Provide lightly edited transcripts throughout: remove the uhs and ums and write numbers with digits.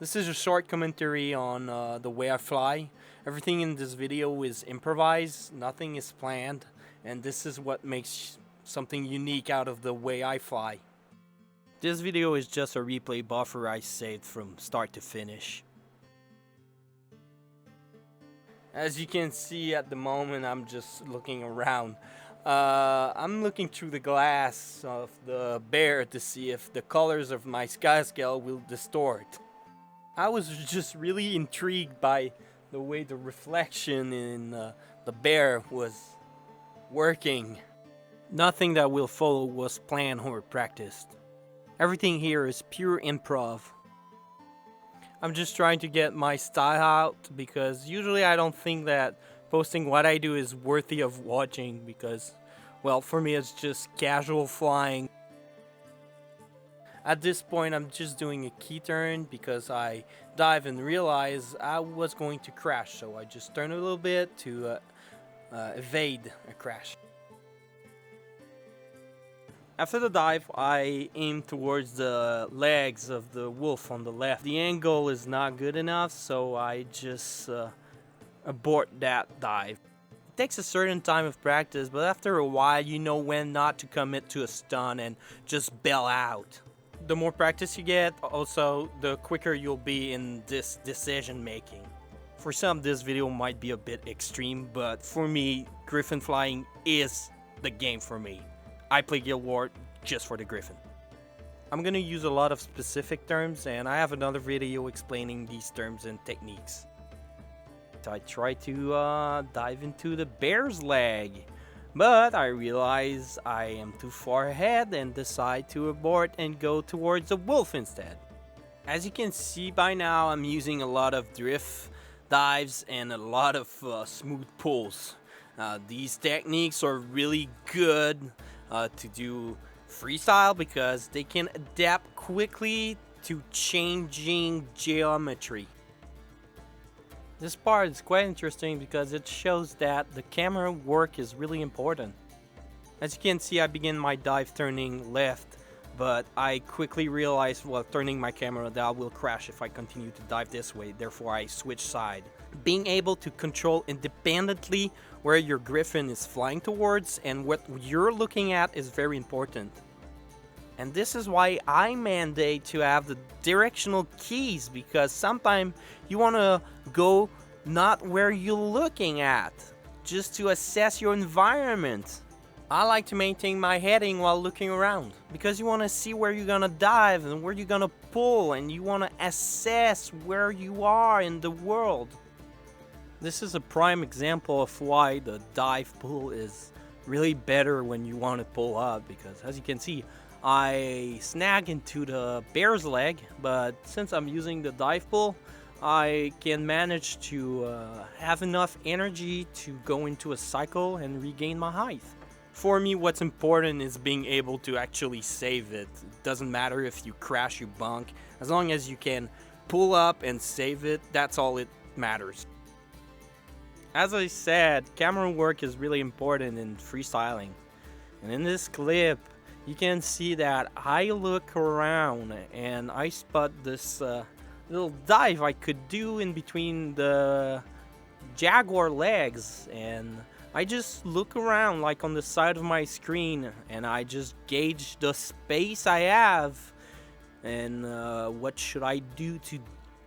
This is a short commentary on the way I fly. Everything in this video is improvised, nothing is planned, and this is what makes something unique out of the way I fly. This video is just a replay buffer I saved from start to finish. As you can see at the moment, I'm just looking around. I'm looking through the glass of the bear to see if the colors of my sky scale will distort. I was just really intrigued by the way the reflection in the bear was working. Nothing that will follow was planned or practiced. Everything here is pure improv. I'm just trying to get my style out because usually I don't think that posting what I do is worthy of watching because, well, for me it's just casual flying. At this point I'm just doing a key turn because I dive and realize I was going to crash, so I just turn a little bit to evade a crash. After the dive, I aim towards the legs of the wolf on the left. The angle is not good enough, so I just abort that dive. It takes a certain time of practice, but after a while you know when not to commit to a stunt and just bail out. The more practice you get, also the quicker you'll be in this decision making. For some, this video might be a bit extreme, but for me, Griffon flying is the game for me. I play Guild War just for the Griffon. I'm gonna use a lot of specific terms, and I have another video explaining these terms and techniques. I try to dive into the bear's leg, but I realize I am too far ahead and decide to abort and go towards the wolf instead. As you can see by now, I'm using a lot of drift dives and a lot of smooth pulls. These techniques are really good to do freestyle because they can adapt quickly to changing geometry. This part is quite interesting because it shows that the camera work is really important. As you can see, I begin my dive turning left, but I quickly realized while turning my camera that I will crash if I continue to dive this way, therefore I switch side. Being able to control independently where your Griffon is flying towards and what you're looking at is very important. And this is why I mandate to have the directional keys, because sometimes you want to go not where you're looking at, just to assess your environment. I like to maintain my heading while looking around, because you want to see where you're going to dive and where you're going to pull, and you want to assess where you are in the world. This is a prime example of why the dive pull is really better when you want to pull up, because as you can see, I snag into the bear's leg, but since I'm using the dive pull, I can manage to have enough energy to go into a cycle and regain my height. For me, what's important is being able to actually save it. It doesn't matter if you crash, you bunk. As long as you can pull up and save it, that's all it matters. As I said, camera work is really important in freestyling. And in this clip, you can see that I look around and I spot this little dive I could do in between the jaguar legs, and I just look around like on the side of my screen and I just gauge the space I have and what should I do to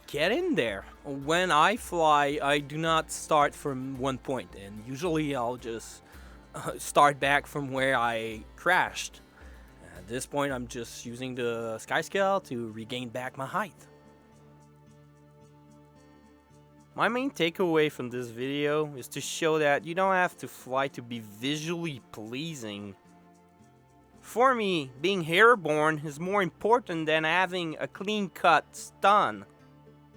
get in there. When I fly, I do not start from one point, and usually I'll just start back from where I crashed. At this point, I'm just using the sky scale to regain back my height. My main takeaway from this video is to show that you don't have to fly to be visually pleasing. For me, being airborne is more important than having a clean-cut stun.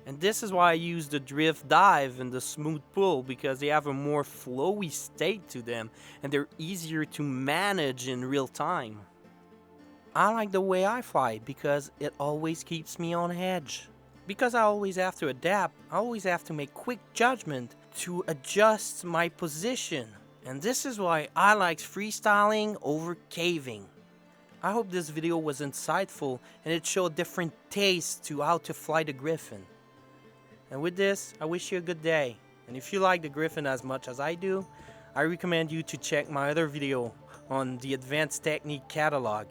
And this is why I use the drift dive and the smooth pull, because they have a more flowy state to them and they're easier to manage in real time. I like the way I fly because it always keeps me on edge. Because I always have to adapt, I always have to make quick judgment to adjust my position. And this is why I like freestyling over caving. I hope this video was insightful and it showed different tastes to how to fly the Griffon. And with this, I wish you a good day. And if you like the Griffon as much as I do, I recommend you to check my other video on the Advanced Technique catalog.